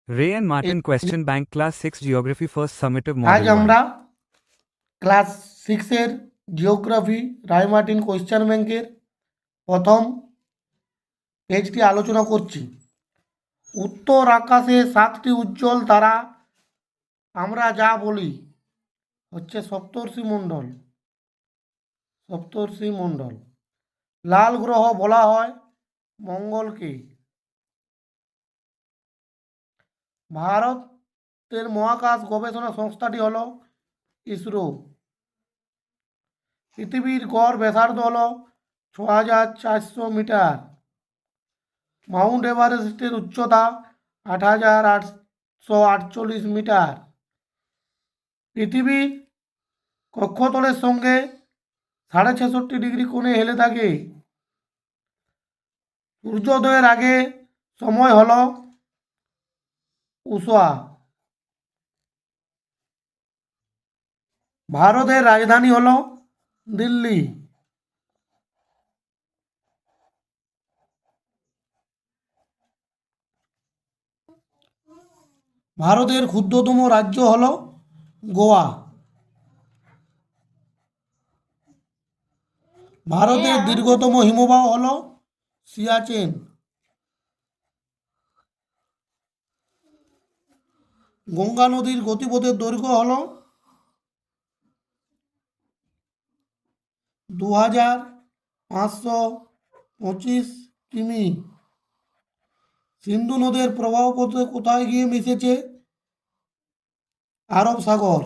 Ray and Martin Question Bank Class 6 Geography First Summative আজ Model 1. আমরা class 6-এর geography রায় Martin question ব্যাংকের প্রথম পেজটি আলোচনা করছি। উত্তর আকাশে 7টি উজ্জ্বল তারা আমরা যা বলি হচ্ছে সপ্তর্ষিমণ্ডল। সপ্তর্ষিমণ্ডল। লাল গ্রহ বলা হয় মঙ্গলকে। ভারতের মহাকাশ গবেষণা সংস্থাটি হলো ইসরো। পৃথিবীর গড় ব্যাসার্ধ হলো 6400 মিটার। মাউন্ট এভারেস্টের উচ্চতা 8848 মিটার। পৃথিবী কক্ষতলের সঙ্গে 66.5 কোণে হেলে থাকে। সূর্যোদয়ের আগে সময় হলো উষা। ভারতের রাজধানী হলো দিল্লি। ভারতের ক্ষুদ্রতম রাজ্য হলো গোয়া। ভারতের দীর্ঘতম হিমবাহ হলো সিয়াচেন। গঙ্গা নদীর গতিপথের দৈর্ঘ্য হলো 2525 কিমি। সিন্ধু নদের প্রবাহ পথে কোথায় গিয়ে মিশেছে? আরব সাগর।